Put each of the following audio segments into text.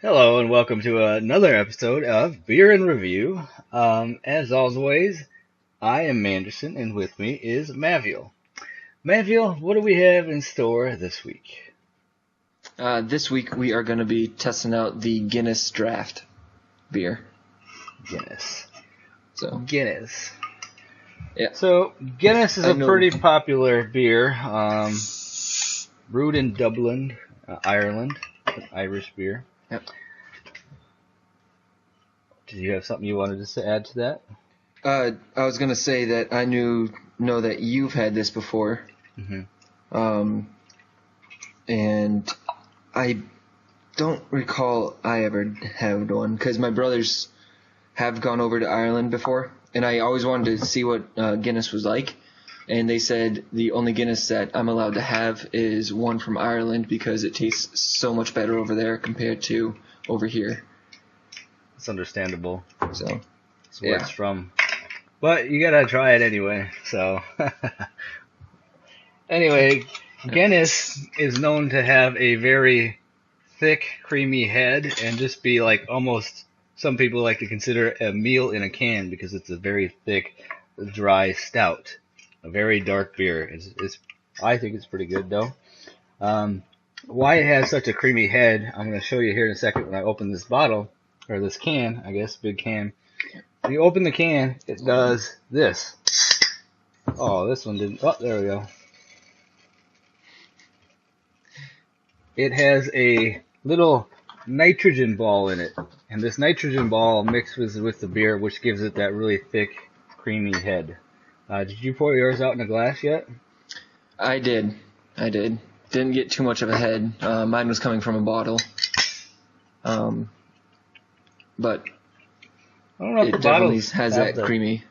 Hello and welcome to another episode of Beer and Review. As always, I am Manderson and with me is Maviel. Maviel, what do we have in store this week? This week we are going to be testing out the Guinness draft beer. Guinness. So Guinness. yeah. So Guinness is I a know. pretty popular beer, brewed in Dublin, Ireland, Irish beer. Yep. Did you have something you wanted to add to that? I was going to say that I know that you've had this before. Mm-hmm. And I don't recall I ever had one because my brothers have gone over to Ireland before, and I always wanted to see what Guinness was like. And they said the only Guinness that I'm allowed to have is one from Ireland because it tastes so much better over there compared to over here. It's understandable. So That's where it's from. But you gotta try it anyway, so. Anyway, Guinness is known to have a very thick, creamy head and just be like almost, some people like to consider a meal in a can because it's a very thick, dry stout. A very dark beer. I think it's pretty good though. Why it has such a creamy head, I'm going to show you here in a second when I open this bottle, or this can, I guess, big can. When you open the can, it does this. Oh, this one didn't. Oh, there we go. It has a little nitrogen ball in it, and this nitrogen ball mixes with the beer, which gives it that really thick, creamy head. Did you pour yours out in a glass yet? I did. Didn't get too much of a head. Mine was coming from a bottle. But I don't know if it the definitely bottles has have that creamy.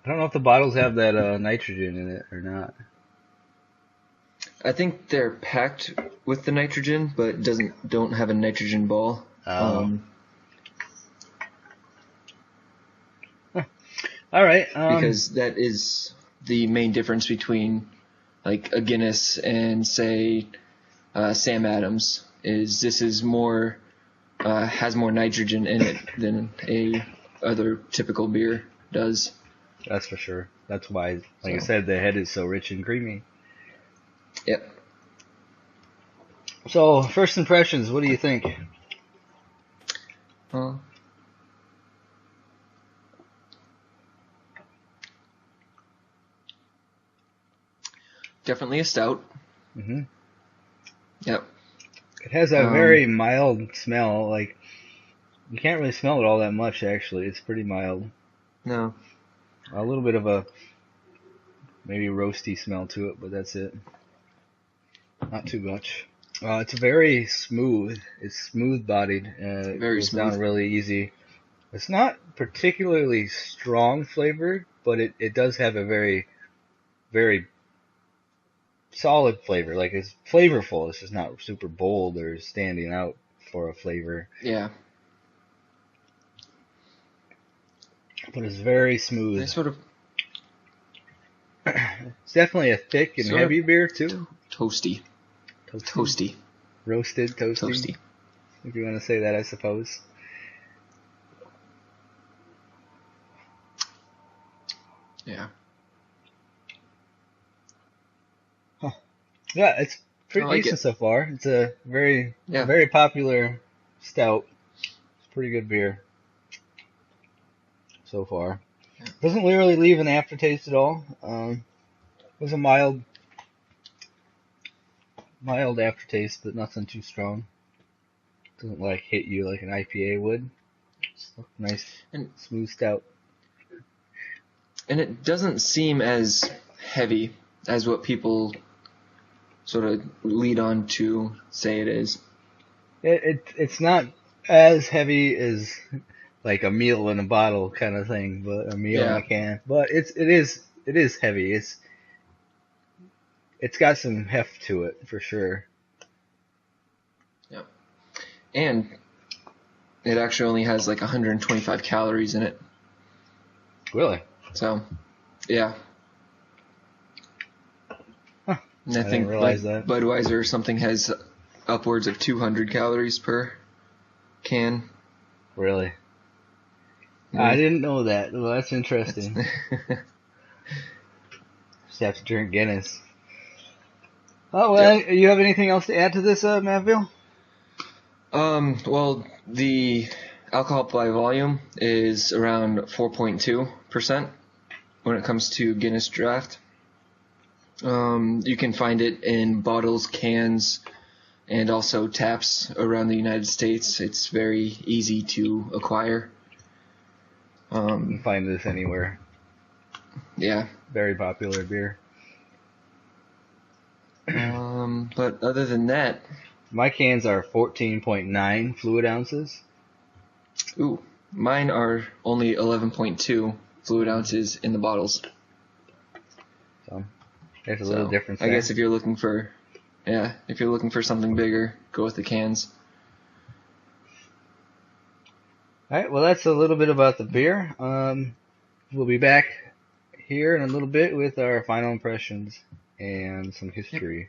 I don't know if the bottles have that nitrogen in it or not. I think they're packed with the nitrogen, but don't have a nitrogen ball. Oh. All right. Because that is the main difference between like a Guinness and say Sam Adams. Is this is more has more nitrogen in it than a other typical beer does. That's for sure. That's why, like I said, the head is so rich and creamy. Yep. So, first impressions, what do you think? Definitely a stout. Mm-hmm. Yep. It has a very mild smell. Like, you can't really smell it all that much, actually. It's pretty mild. No. A little bit of a maybe roasty smell to it, but that's it. Not too much. It's very smooth. It's smooth-bodied. It Very goes smooth. down really easy. It's not particularly strong flavor, but it does have a very, very solid flavor. Like, it's flavorful. It's just not super bold or standing out for a flavor. Yeah. But it's very smooth. They sort of It's definitely a thick and Sort of heavy beer, too. toasty. Toasty. Roasted, toasty. If you want to say that, I suppose. Yeah. Yeah, it's pretty I like decent it. so far. It's a very, Yeah. very popular stout. It's pretty good beer so far. Yeah. Doesn't really leave an aftertaste at all. It was a mild aftertaste, but nothing too strong. Doesn't like hit you like an IPA would. It's a nice, And smooth stout. and it doesn't seem as heavy as what people sort of lead on to say it is. It's not as heavy as like a meal in a bottle kind of thing, but a meal in Yeah. a can. But it is heavy. It's got some heft to it for sure. Yep. And it actually only has like 125 calories in it. Really? So, yeah. Huh. And I I think didn't realize like that. Budweiser or something has upwards of 200 calories per can. Really? Yeah. I didn't know that. Well, that's It's interesting. Just have to drink Guinness. Oh, well, Yep. you have anything else to add to this, Mattville? Well, the alcohol by volume is around 4.2% when it comes to Guinness Draft. You can find it in bottles, cans, and also taps around the United States. It's very easy to acquire. You can find this anywhere. Yeah. Very popular beer. But other than that, My cans are 14.9 fluid ounces. ooh, mine are only 11.2 fluid ounces in the bottles. So there's a little difference I there. guess if you're looking for something bigger, go with the cans. All right, well, that's a little bit about the beer. We'll be back here in a little bit with our final impressions and some history.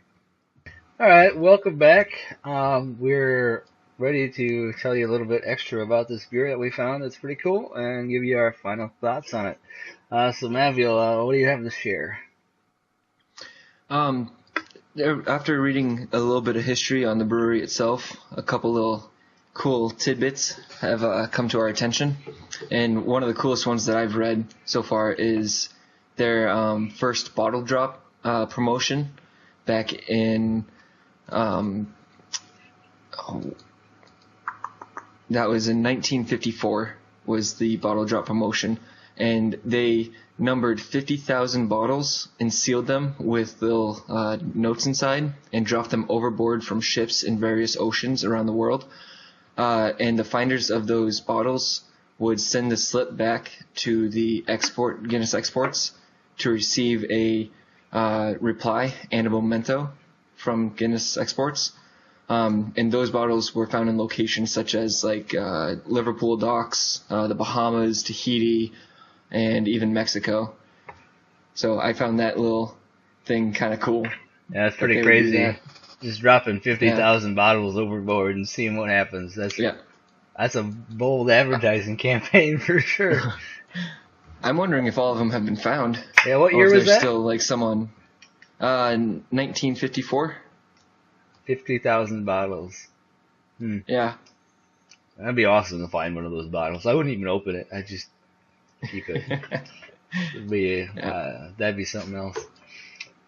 All right, welcome back. We're ready to tell you a little bit extra about this beer that we found that's pretty cool and give you our final thoughts on it. So, Mattville, what do you have to share? After reading a little bit of history on the brewery itself, a couple little cool tidbits have come to our attention. And one of the coolest ones that I've read so far is their first bottle drop promotion back in that was in 1954 was the bottle drop promotion, and they numbered 50,000 bottles and sealed them with little notes inside and dropped them overboard from ships in various oceans around the world. And the finders of those bottles would send the slip back to the Guinness exports to receive a reply and a memento from Guinness exports. And those bottles were found in locations such as like Liverpool docks, the Bahamas, Tahiti, and even Mexico. So I found that little thing kind of cool. Yeah, that's pretty crazy. Just dropping 50,000 bottles overboard and seeing what happens. That's a bold advertising campaign for sure. I'm wondering if all of them have been found. Yeah, what year was that? There's still like someone. 1954. 50,000 bottles. Yeah. That'd be awesome to find one of those bottles. I wouldn't even open it. I'd just keep it. That'd be something else.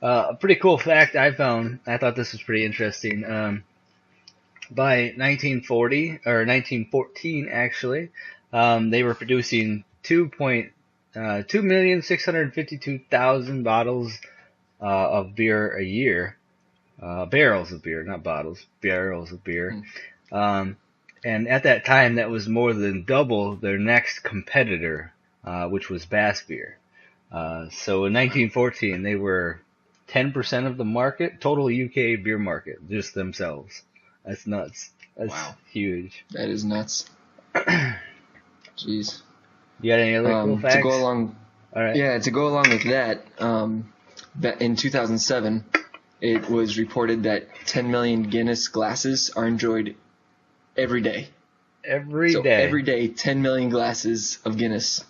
A pretty cool fact I found. I thought this was pretty interesting. By 1940 or 1914, actually, they were producing 2,652,000 bottles of beer a year. Barrels of beer, not bottles. Barrels of beer. And at that time, that was more than double their next competitor, which was Bass beer. So in 1914, they were 10% of the market, total UK beer market, just themselves. That's nuts. That's huge. That is nuts. Jeez. You got any other cool facts? To go along, all right. Yeah, to go along with that, in 2007, it was reported that 10 million Guinness glasses are enjoyed every day. Every day. Every day, 10 million glasses of Guinness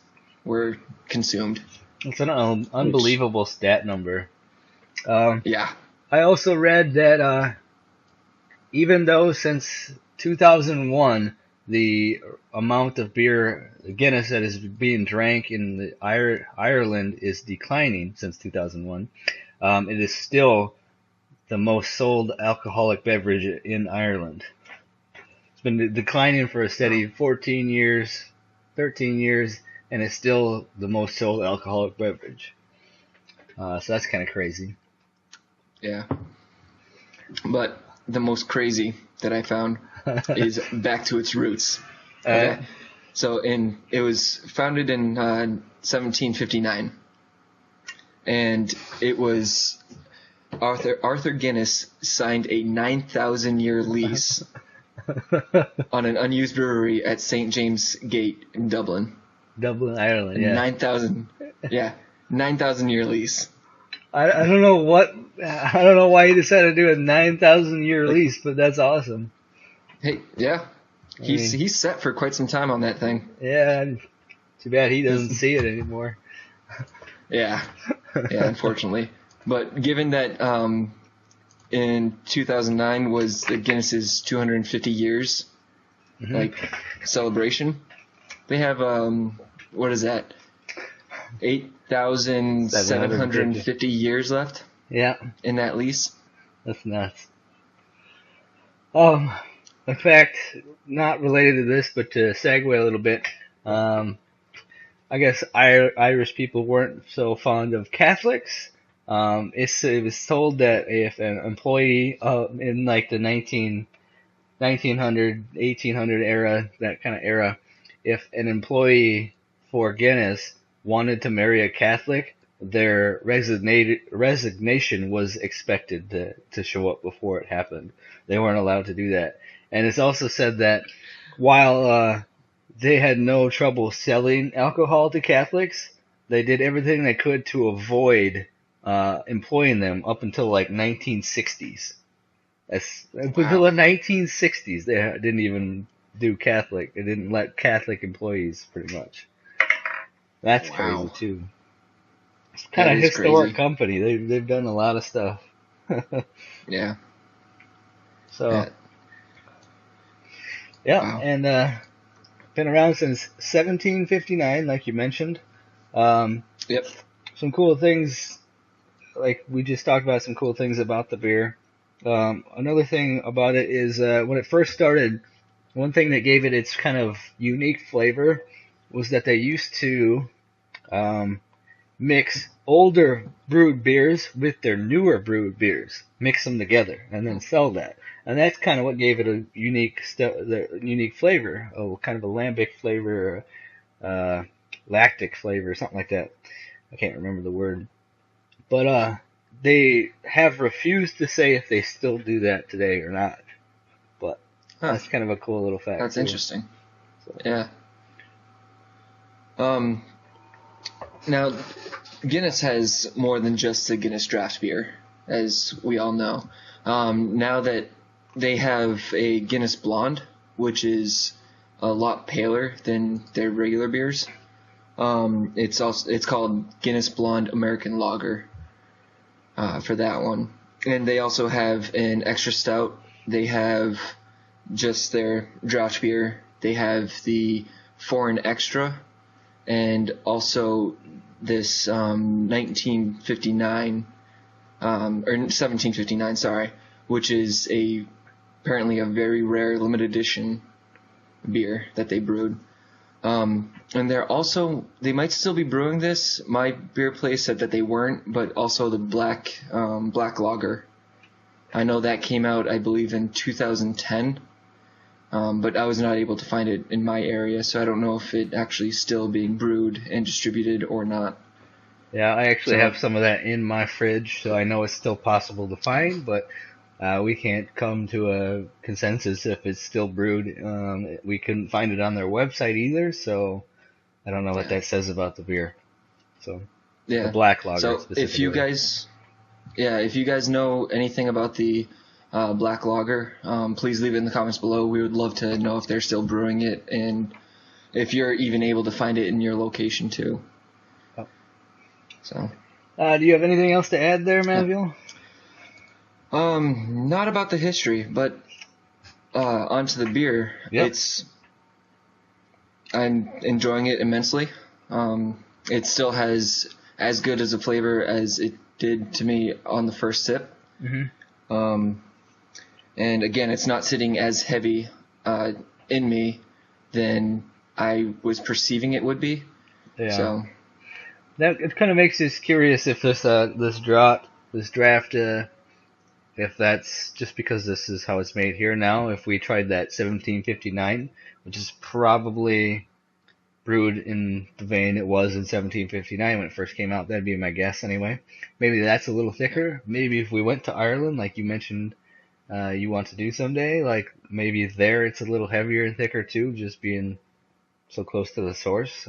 were consumed. It's an unbelievable stat number. Yeah. I also read that even though since 2001 the amount of beer Guinness that is being drank in Ireland is declining since 2001, it is still the most sold alcoholic beverage in Ireland. It's been declining for a steady 13 years, and it's still the most sold alcoholic beverage. So that's kind of crazy. Yeah. But the most crazy that I found is back to its roots. Okay? So it was founded in 1759, and it was Arthur Guinness signed a 9,000-year lease on an unused brewery at St. James Gate in Dublin. Dublin, Ireland, yeah. 9,000-year lease. I don't know why he decided to do a 9,000-year lease, but that's awesome. Hey, yeah. I He's mean, he's set for quite some time on that thing. yeah, too bad he 'Cause- doesn't see it anymore. yeah, yeah, unfortunately. But given that in 2009 was the Guinness's 250 years Hmm. like celebration, they have what is that? 750. 8,750 years left Yeah, in that lease. that's nuts. Um, in fact, not related to this, but to segue a little bit, um, I guess Irish people weren't so fond of Catholics. It was told that if an employee in like the 1900, 1800 era, that kind of era, if an employee for Guinness wanted to marry a Catholic, their resignation was expected to show up before it happened. They weren't allowed to do that. And it's also said that while they had no trouble selling alcohol to Catholics, they did everything they could to avoid employing them up until like 1960s. Up until Wow. the 1960s, they didn't even do Catholic. They didn't let Catholic employees, pretty much. That's crazy Wow. too. It's kind That of is historic crazy. company. They've done a lot of stuff. Yeah. So That, yeah, wow. and been around since 1759, like you mentioned. Um, Yep. some cool things, like we just talked about, some cool things about the beer. Another thing about it is when it first started, one thing that gave it its kind of unique flavor was that they used to um, mix older brewed beers with their newer brewed beers, mix them together, and then sell that. And that's kind of what gave it a the unique flavor, kind of a lambic flavor, lactic flavor, something like that. I can't remember the word, but they have refused to say if they still do that today or not. But Huh. that's kind of a cool little fact That's too. interesting. So. Yeah. Now, Guinness has more than just the Guinness draft beer, as we all know. Now that they have a Guinness Blonde, which is a lot paler than their regular beers. It's called Guinness Blonde American Lager for that one. And they also have an extra stout. They have just their draft beer. They have the foreign extra, and also this 1959 or 1759, sorry, which is apparently a very rare limited edition beer that they brewed. And they might still be brewing this. My beer place said that they weren't, but also the black lager. I know that came out, I believe, in 2010. But I was not able to find it in my area, so I don't know if it actually is still being brewed and distributed or not. Yeah, I actually have some of that in my fridge, so I know it's still possible to find, but we can't come to a consensus if it's still brewed. We couldn't find it on their website either, so I don't know what that says about the beer. So the black lager So specifically. if you guys know anything about the black lager, please leave it in the comments below. We would love to know if they're still brewing it and if you're even able to find it in your location too. Oh. So. Do you have anything else to add there, Matthew? Not about the history, but onto the beer. Yep. I'm enjoying it immensely. It still has as good as a flavor as it did to me on the first sip. Mm-hmm. And again, it's not sitting as heavy in me than I was perceiving it would be. Yeah. So that it kind of makes us curious if this draft, if that's just because this is how it's made here now. If we tried that 1759, which is probably brewed in the vein it was in 1759 when it first came out, that'd be my guess anyway. Maybe that's a little thicker. Maybe if we went to Ireland, like you mentioned, you want to do someday, like maybe there it's a little heavier and thicker too, just being so close to the source.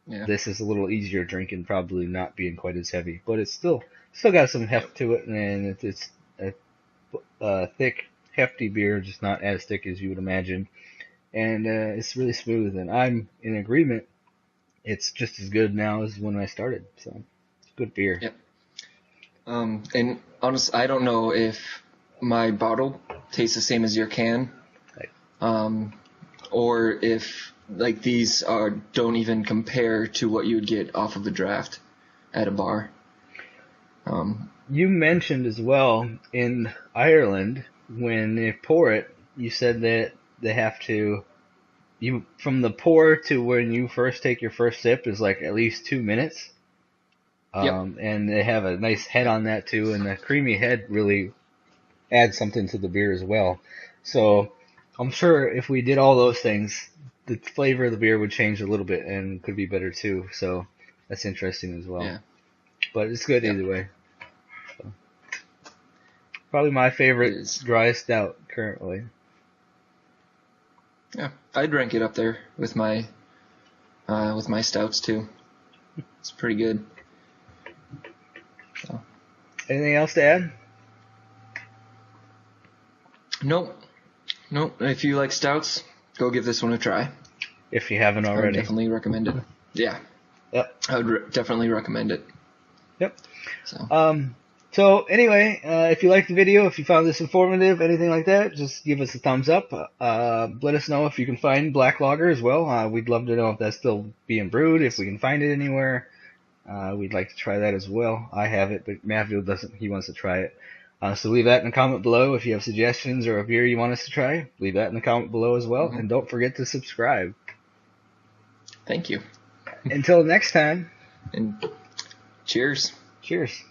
This is a little easier drinking, probably not being quite as heavy, but it's still got some heft to it, and it's a thick, hefty beer, just not as thick as you would imagine. And it's really smooth, and I'm in agreement. It's just as good now as when I started, so it's good beer. Yep. And honestly, I don't know if my bottle tastes the same as your can, or if like these don't even compare to what you would get off of the draft at a bar. You mentioned as well in Ireland when they pour it, you said that they have to from the pour to when you first take your first sip is like at least 2 minutes. Yep. And they have a nice head on that too, and the creamy head really adds something to the beer as well. So I'm sure if we did all those things, the flavor of the beer would change a little bit and could be better too. So that's interesting as well. Yeah. But it's good Yep. either way. So, probably my favorite dry stout currently. Yeah, I'd rank it up there with my stouts too. It's pretty good. So. Anything else to add? Nope. If you like stouts, go give this one a try. If you haven't I would already. definitely recommend it. Yeah. Yep. I would definitely recommend it. Yep. So. So anyway, if you liked the video, if you found this informative, anything like that, just give us a thumbs up. Let us know if you can find Black Lager as well. We'd love to know if that's still being brewed, if we can find it anywhere. We'd like to try that as well. I have it, but Matthew doesn't. He wants to try it. So leave that in the comment below. If you have suggestions or a beer you want us to try, leave that in the comment below as well. Mm-hmm. And don't forget to subscribe. Thank you. Until next time. And cheers. Cheers.